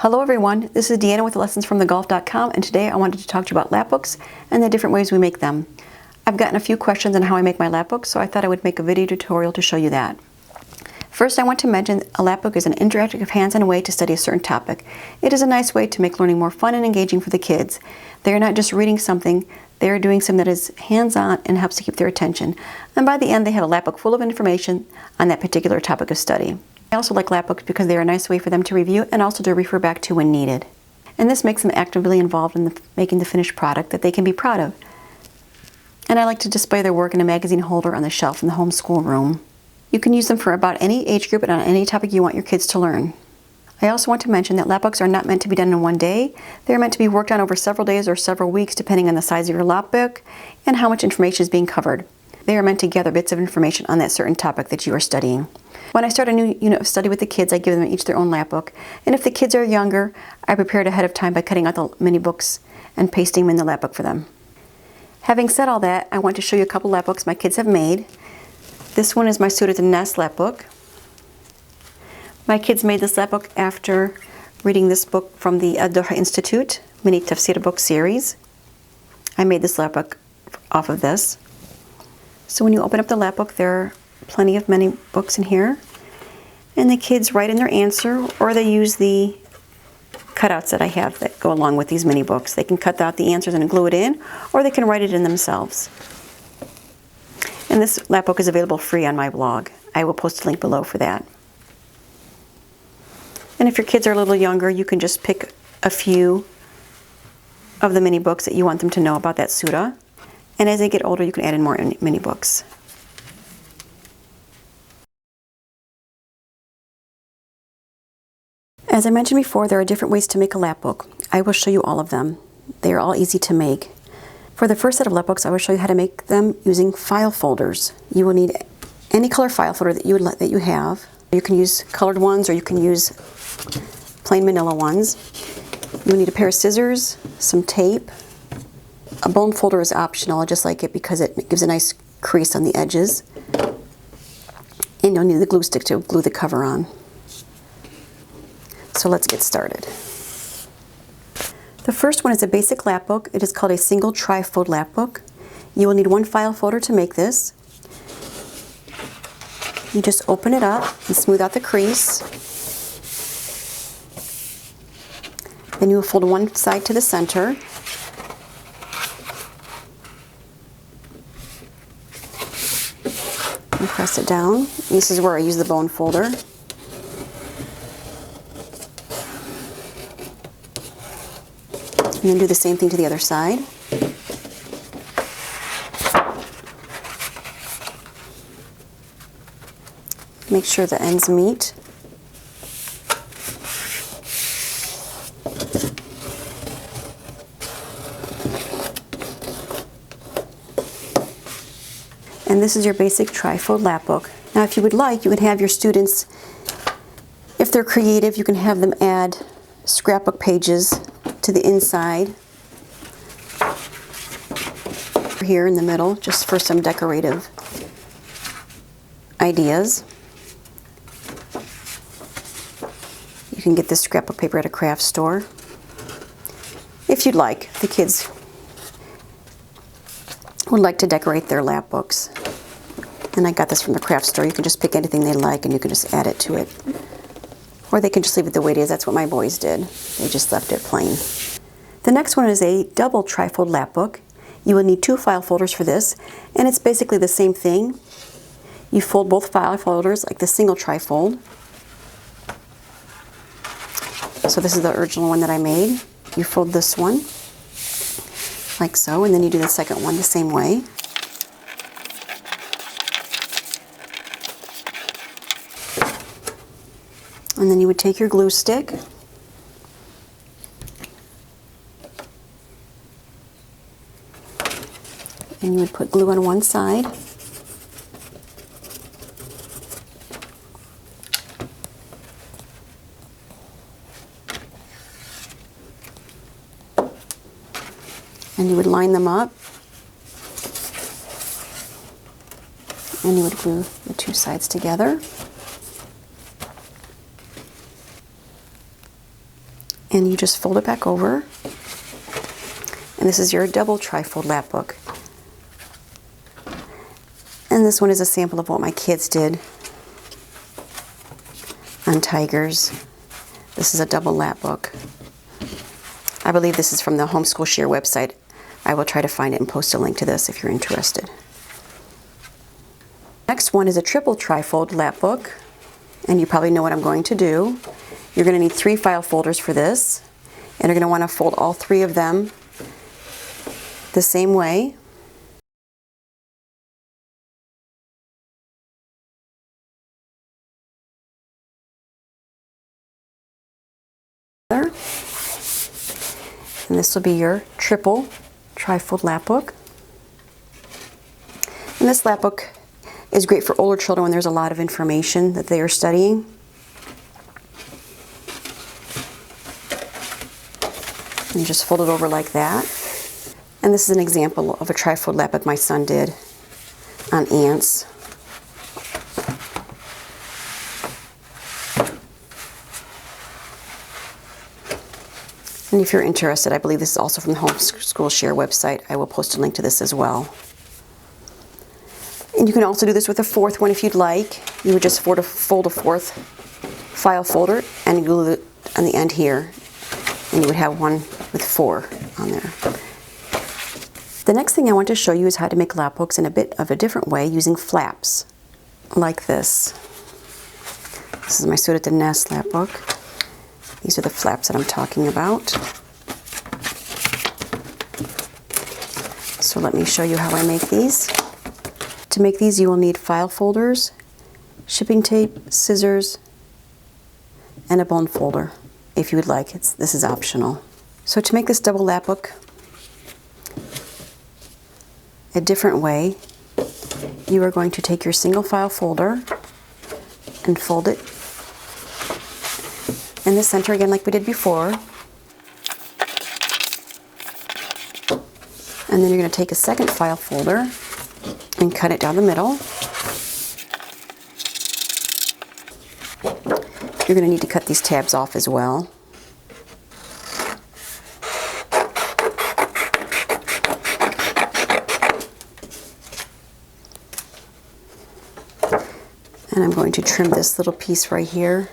Hello everyone, this is Deanna with LessonsFromTheGulf.com, and today I wanted to talk to you about lapbooks and the different ways we make them. I've gotten a few questions on how I make my lapbooks, so I thought I would make a video tutorial to show you that. First, I want to mention a lapbook is an interactive hands-on way to study a certain topic. It is a nice way to make learning more fun and engaging for the kids. They are not just reading something, they are doing something that is hands-on and helps to keep their attention. And by the end, they have a lapbook full of information on that particular topic of study. I also like lapbooks because they are a nice way for them to review and also to refer back to when needed. And this makes them actively involved in making the finished product that they can be proud of. And I like to display their work in a magazine holder on the shelf in the homeschool room. You can use them for about any age group and on any topic you want your kids to learn. I also want to mention that lapbooks are not meant to be done in one day. They're meant to be worked on over several days or several weeks depending on the size of your lapbook and how much information is being covered. They are meant to gather bits of information on that certain topic that you are studying. When I start a new unit of study with the kids, I give them each their own lapbook. And if the kids are younger, I prepare it ahead of time by cutting out the mini books and pasting them in the lapbook for them. Having said all that, I want to show you a couple lapbooks my kids have made. This one is my Suited to Nest lapbook. My kids made this lapbook after reading this book from the Doha Institute, Mini Tafsir book series. I made this lapbook off of this. So when you open up the lapbook, there are plenty of many books in here. And the kids write in their answer, or they use the cutouts that I have that go along with these mini books. They can cut out the answers and glue it in, or they can write it in themselves. And this lapbook is available free on my blog. I will post a link below for that. And if your kids are a little younger, you can just pick a few of the mini books that you want them to know about that Sura. And as they get older, you can add in more mini books. As I mentioned before, there are different ways to make a lapbook. I will show you all of them. They are all easy to make. For the first set of lapbooks, I will show you how to make them using file folders. You will need any color file folder that you have. You can use colored ones or you can use plain manila ones. You will need a pair of scissors, some tape. A bone folder is optional. I just like it because it gives a nice crease on the edges. And you'll need the glue stick to glue the cover on. So let's get started. The first one is a basic lapbook. It is called a single tri-fold lapbook. You will need one file folder to make this. You just open it up and smooth out the crease. Then you will fold one side to the center. And press it down. This is where I use the bone folder. And then do the same thing to the other side. Make sure the ends meet. And this is your basic tri-fold lapbook. Now if you would like, you can have your students, if they're creative, you can have them add scrapbook pages to the inside here in the middle, just for some decorative ideas. You can get this scrapbook paper at a craft store if you'd like. The kids would like to decorate their lapbooks. And I got this from the craft store. You can just pick anything they like and you can just add it to it. Or they can just leave it the way it is. That's what my boys did. They just left it plain. The next one is a double tri-fold lapbook. You will need two file folders for this, and it's basically the same thing. You fold both file folders like the single tri-fold. So this is the original one that I made. You fold this one like so, and then you do the second one the same way. And then you would take your glue stick and you would put glue on one side. And you would line them up. And you would glue the two sides together. and you just fold it back over. And this is your double tri-fold lap book. And this one is a sample of what my kids did on tigers. This is a double lap book. I believe this is from the Homeschool Share website. I will try to find it and post a link to this if you're interested. Next one is a triple tri-fold lap book, and you probably know what I'm going to do. You're going to need 3 file folders for this, and you're going to want to fold all 3 of them the same way. And this will be your triple tri-fold lap book. And this lap book is great for older children when there's a lot of information that they are studying. And you just fold it over like that. And this is an example of a tri-fold lap book my son did on ants. And if you're interested, I believe this is also from the Homeschool Share website. I will post a link to this as well. And you can also do this with a 4th one if you'd like. You would just fold a 4th file folder and glue it on the end here. And you would have one with 4 on there. The next thing I want to show you is how to make lap books in a bit of a different way using flaps, like this. This is my Suit at the Nest lap book. These are the flaps that I'm talking about. So let me show you how I make these. To make these, you will need file folders, shipping tape, scissors, and a bone folder, if you would like. This is optional. So to make this double lap book a different way, you are going to take your single file folder and fold it in the center again like we did before. And then you're going to take a second file folder and cut it down the middle. You're going to need to cut these tabs off as well. And I'm going to trim this little piece right here,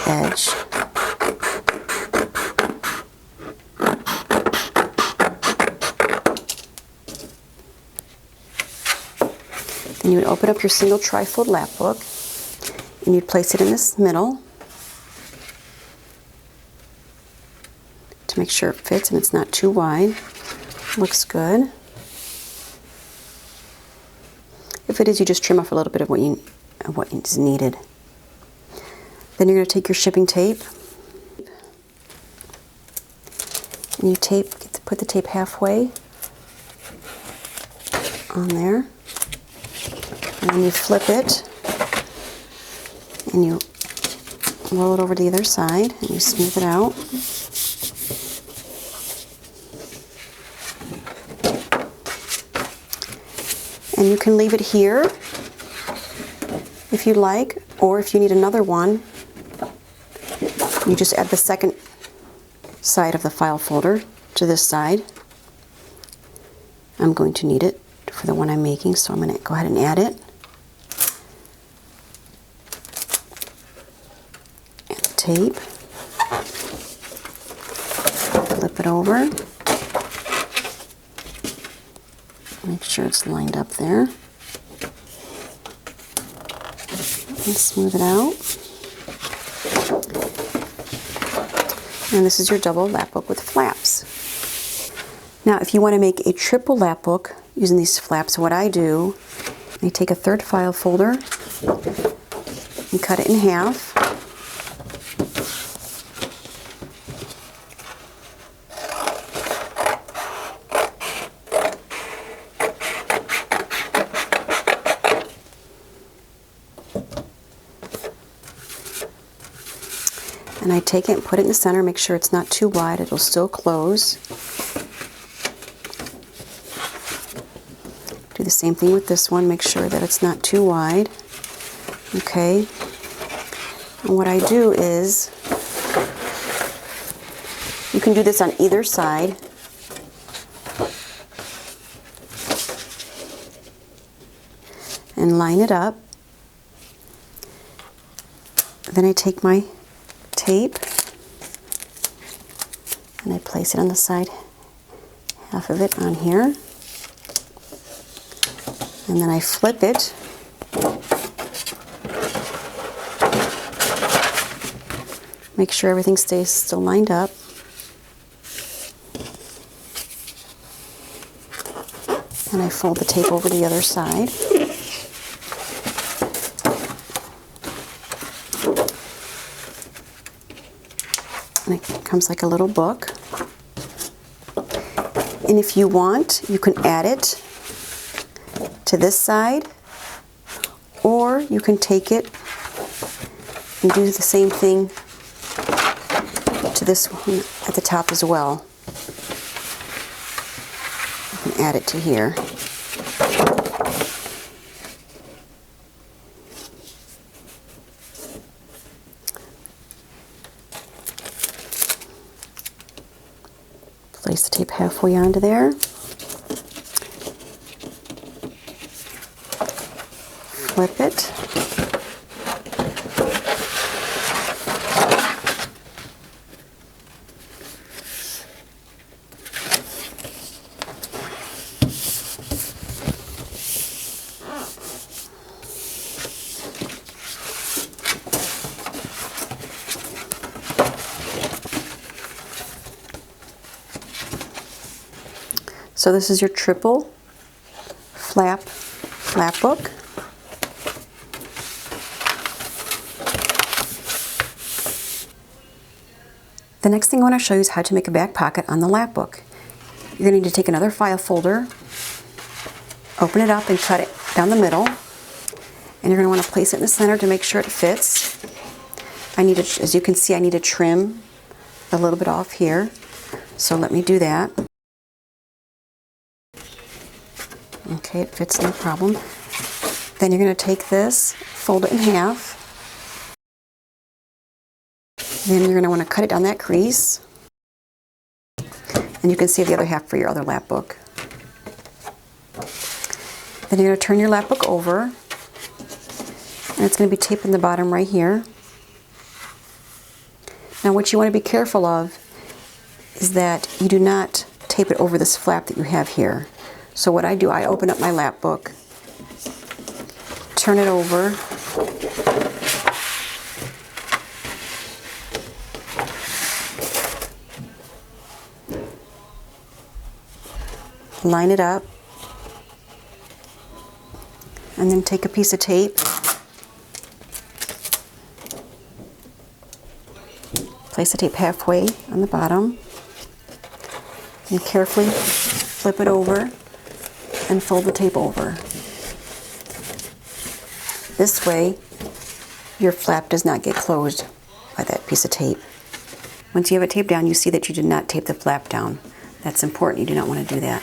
edge. Then you would open up your single tri-fold lap book and you'd place it in this middle to make sure it fits and it's not too wide. Looks good. If it is, you just trim off a little bit of what is needed. Then you're going to take your shipping tape and you put the tape halfway on there, and then you flip it and you roll it over to the other side and you smooth it out. And you can leave it here if you like, or if you need another one, you just add the second side of the file folder to this side. I'm going to need it for the one I'm making, so I'm going to go ahead and add it. Add the tape. Flip it over. Make sure it's lined up there. And smooth it out. And this is your double lap book with flaps. Now, if you want to make a triple lap book using these flaps, what I do, I take a 3rd file folder and cut it in half. And I take it and put it in the center, make sure it's not too wide, it'll still close. Do the same thing with this one, make sure that it's not too wide. Okay. And what I do is You can do this on either side. And line it up. Then I take my tape and I place it on the side, half of it on here. And then I flip it. Make sure everything stays still lined up. And I fold the tape over to the other side. And it comes like a little book. And if you want, you can add it to this side, or you can take it and do the same thing to this one at the top as well. You can add it to here. Place the tape halfway onto there. Flip it. So this is your triple flap lapbook. The next thing I want to show you is how to make a back pocket on the lapbook. You're going to need to take another file folder, open it up and cut it down the middle, and you're going to want to place it in the center to make sure it fits. As you can see, I need to trim a little bit off here, so let me do that. Okay, it fits, no problem. Then you're going to take this, fold it in half. Then you're going to want to cut it down that crease. And you can save the other half for your other lapbook. Then you're going to turn your lapbook over. And it's going to be taped in the bottom right here. Now what you want to be careful of is that you do not tape it over this flap that you have here. So what I do, I open up my lapbook, turn it over, line it up, and then take a piece of tape, place the tape halfway on the bottom, and carefully flip it over and fold the tape over. This way, your flap does not get closed by that piece of tape. Once you have it taped down, you see that you did not tape the flap down. That's important. You do not want to do that.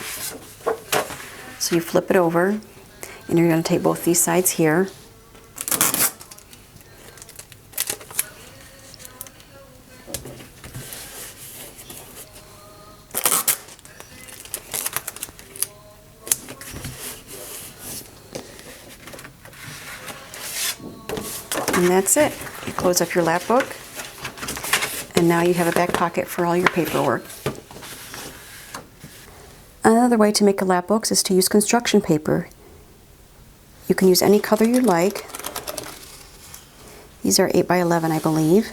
So you flip it over, and you're going to tape both these sides here. And that's it. You close up your lapbook, and now you have a back pocket for all your paperwork. Another way to make a lapbook is to use construction paper. You can use any color you like. These are 8 by 11, I believe.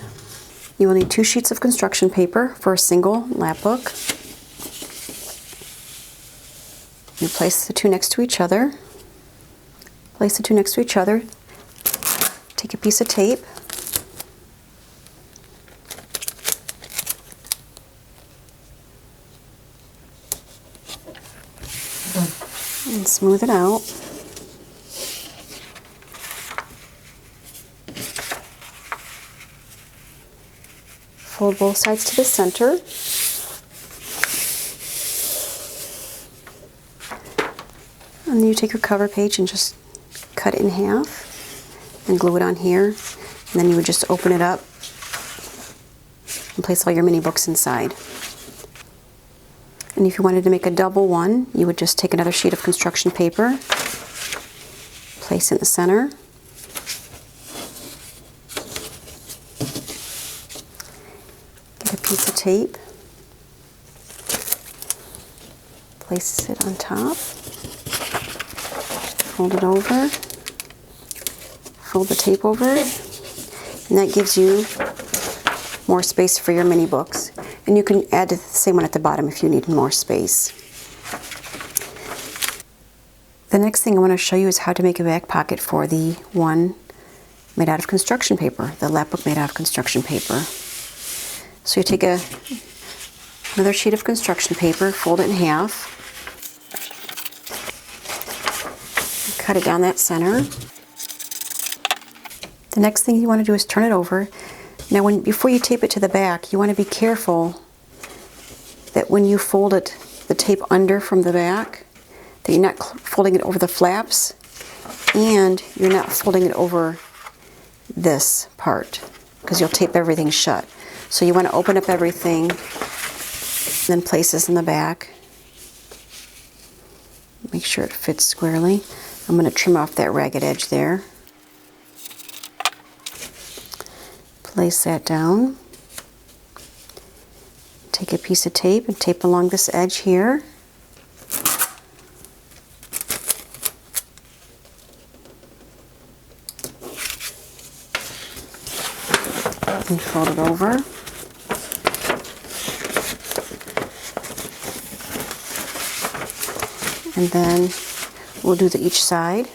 You will need 2 sheets of construction paper for a single lapbook. You place the 2 next to each other. Place the 2 next to each other. Take a piece of tape. And smooth it out. Fold both sides to the center. And then you take your cover page and just cut it in half and glue it on here. And then you would just open it up and place all your mini books inside. And if you wanted to make a double one, you would just take another sheet of construction paper, place it in the center, get a piece of tape, place it on top, fold it over, fold the tape over it, and that gives you more space for your mini books. And you can add the same one at the bottom if you need more space. The next thing I want to show you is how to make a back pocket for the one made out of construction paper, the lap book made out of construction paper. So you take another sheet of construction paper, fold it in half, cut it down that center. The next thing you want to do is turn it over. Now before you tape it to the back, you want to be careful that when you fold it, the tape under from the back, that you're not folding it over the flaps, and you're not folding it over this part, because you'll tape everything shut. So you want to open up everything, then place this in the back. Make sure it fits squarely. I'm going to trim off that ragged edge there. Place that down. Take a piece of tape and tape along this edge here. And fold it over. And then we'll do each side.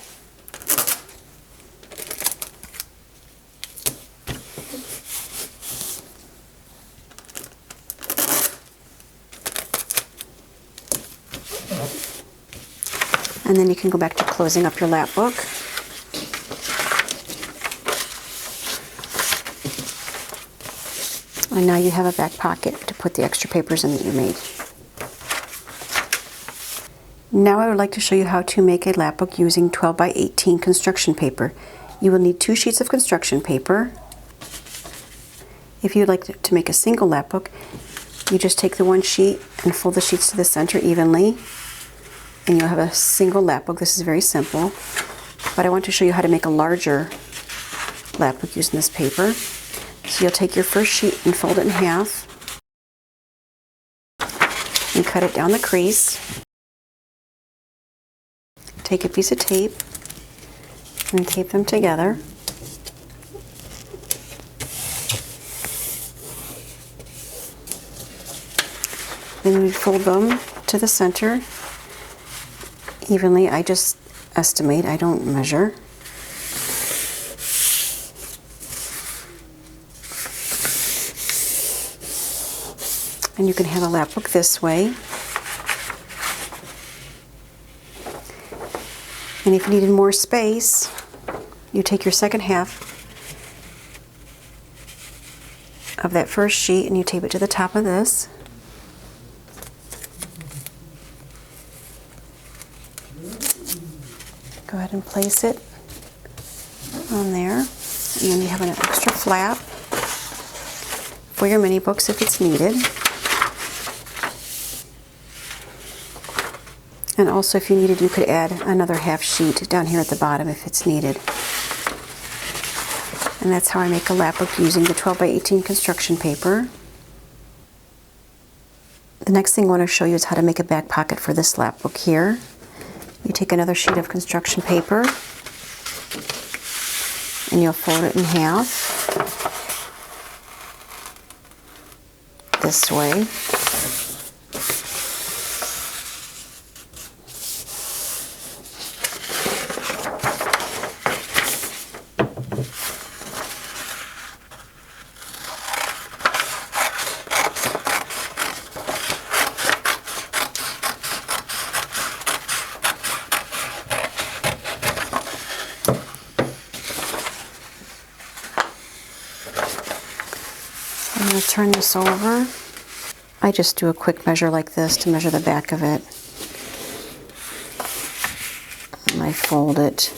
And then you can go back to closing up your lap book. And now you have a back pocket to put the extra papers in that you made. Now I would like to show you how to make a lap book using 12 by 18 construction paper. You will need 2 sheets of construction paper. If you'd like to make a single lap book, you just take the one sheet and fold the sheets to the center evenly, and you'll have a single lap book. This is very simple, but I want to show you how to make a larger lap book using this paper. So you'll take your first sheet and fold it in half and cut it down the crease. Take a piece of tape and tape them together. Then we fold them to the center evenly. I just estimate, I don't measure. And you can have a lap book this way. And if you needed more space, you take your second half of that first sheet and you tape it to the top of this. Go ahead and place it on there. And then you have an extra flap for your mini books if it's needed. And also if you needed, you could add another half sheet down here at the bottom if it's needed. And that's how I make a lap book using the 12 by 18 construction paper. The next thing I want to show you is how to make a back pocket for this lap book here. You take another sheet of construction paper and you'll fold it in half this way. I'm going to turn this over. I just do a quick measure like this to measure the back of it. And I fold it.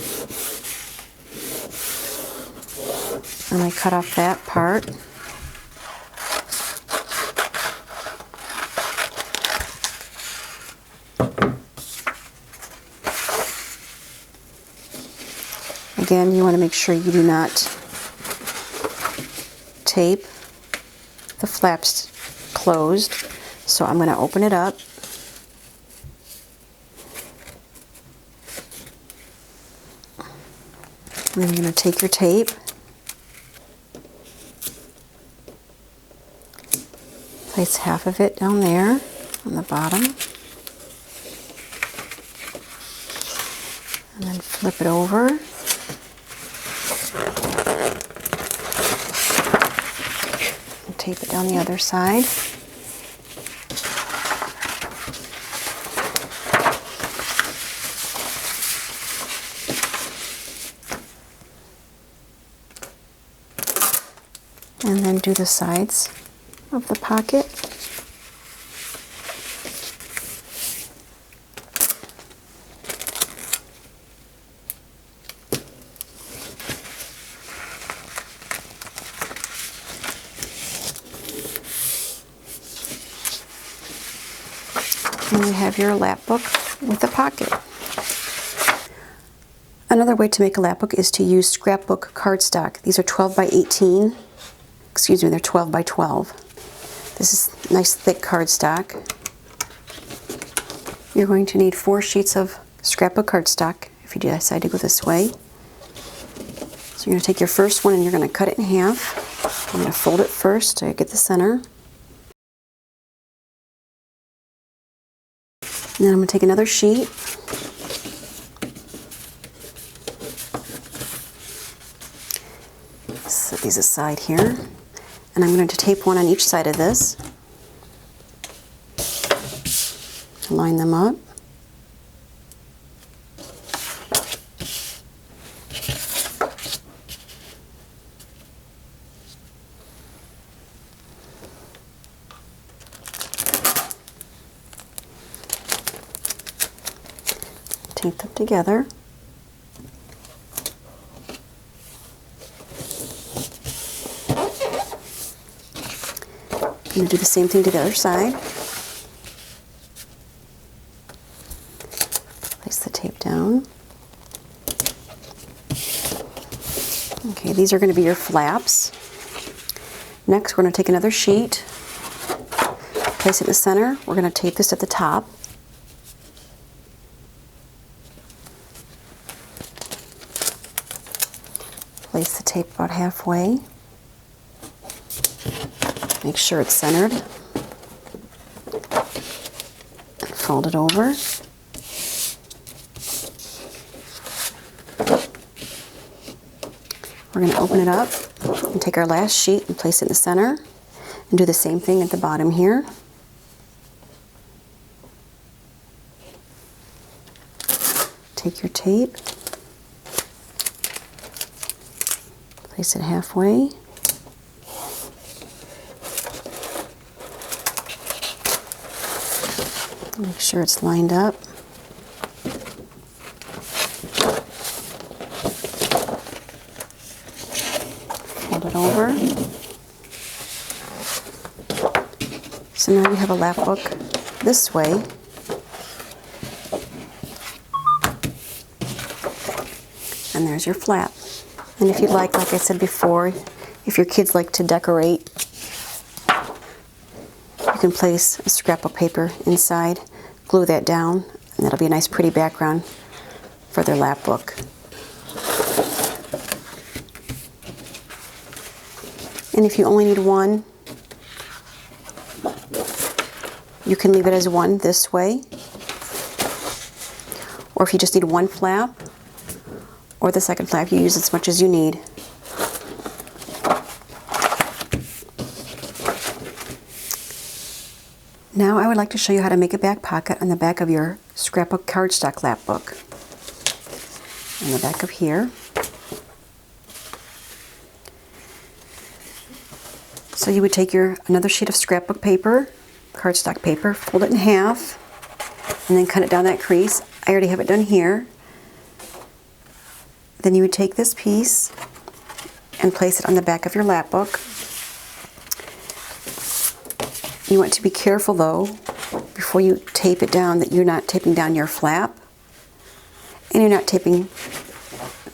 And I cut off that part. Again, you want to make sure you do not tape the flaps closed. So I'm going to open it up. And then you're going to take your tape, place half of it down there on the bottom, and then flip it over. And tape it down the other side. And then do the sides of the pocket. And you have your lap book with a pocket. Another way to make a lap book is to use Scrapbook cardstock. These are 12 by 18. Excuse me, they're 12 by 12. This is nice thick cardstock. You're going to need 4 sheets of Scrapbook cardstock if you decide to go this way. So you're going to take your first one and you're going to cut it in half. I'm going to fold it first to get the center. And then I'm going to take another sheet. Set these aside here. And I'm going to tape one on each side of this. Line them up. Tape them together. I'm going to do the same thing to the other side. Place the tape down. Okay, these are going to be your flaps. Next, we're going to take another sheet, place it in the center. We're going to tape this at the top. Place the tape about halfway. Make sure it's centered. And fold it over. We're going to open it up and take our last sheet and place it in the center. And do the same thing at the bottom here. Take your tape. Place it halfway. Make sure it's lined up. Fold it over. So now you have a lap book this way. And there's your flap. And if you'd like I said before, if your kids like to decorate, you can place a scrapbook paper inside, glue that down, and that'll be a nice pretty background for their lap book. And if you only need one, you can leave it as one this way. Or if you just need one flap, or the second flap, you use as much as you need. Now I would like to show you how to make a back pocket on the back of your Scrapbook cardstock lap book. On the back of here. So you would take another sheet of scrapbook paper, cardstock paper, fold it in half, and then cut it down that crease. I already have it done here. Then you would take this piece and place it on the back of your lap book. You want to be careful though, before you tape it down, that you're not taping down your flap and you're not taping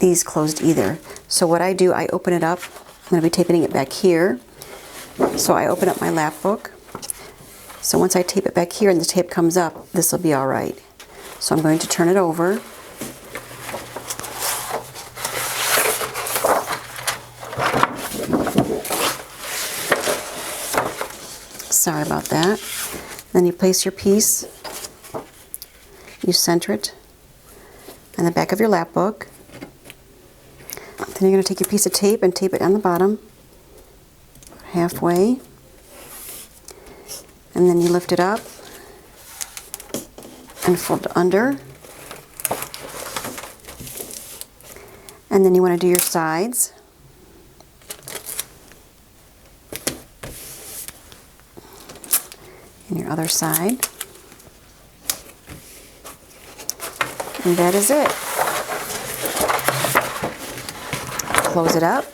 these closed either. So what I do, I open it up. I'm going to be taping it back here. So I open up my lap book. So once I tape it back here and the tape comes up, this will be all right. So I'm going to turn it over. Sorry about that. Then you place your piece, you center it on the back of your lap book. Then you're going to take your piece of tape and tape it on the bottom, halfway. And then you lift it up and fold it under. And then you want to do your sides. And your other side. And that is it. Close it up.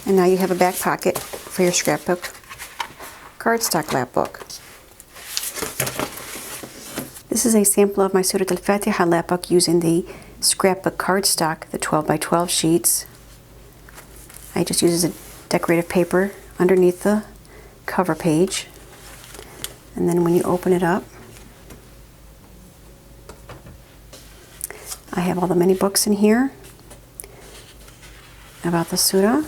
And now you have a back pocket for your scrapbook cardstock lap book. This is a sample of my Surat al-Fatiha lap book using the scrapbook cardstock, the 12 by 12 sheets. I just use a decorative paper underneath the cover page, and then when you open it up, I have all the mini books in here about the surah.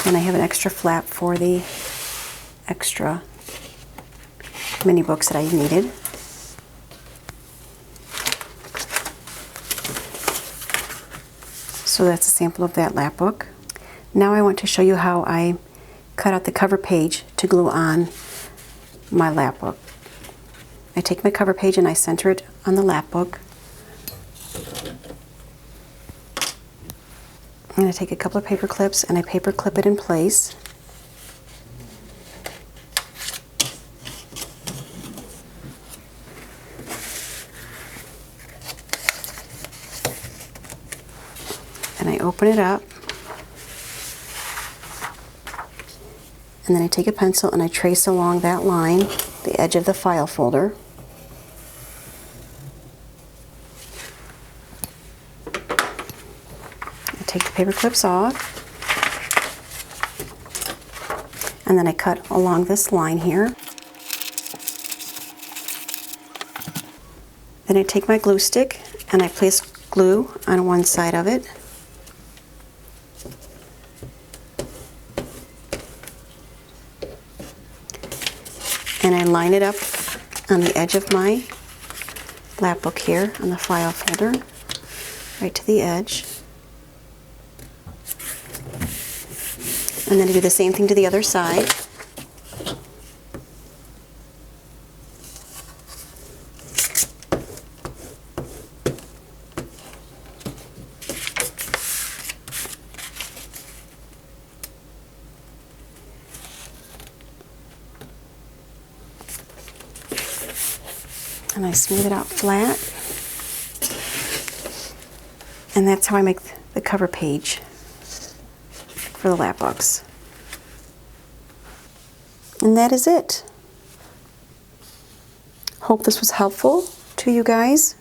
And I have an extra flap for the extra mini books that I needed. So that's a sample of that lap book. Now I want to show you how I cut out the cover page to glue on my lap book. I take my cover page and I center it on the lap book. And I take a couple of paper clips and I paper clip it in place. And I open it up, and then I take a pencil and I trace along that line, the edge of the file folder. I take the paper clips off, and then I cut along this line here. Then I take my glue stick and I place glue on one side of it. And I line it up on the edge of my lap book here on the file folder, right to the edge. And then I do the same thing to the other side. And I smooth it out flat. And that's how I make the cover page for the lap books. And that is it. Hope this was helpful to you guys.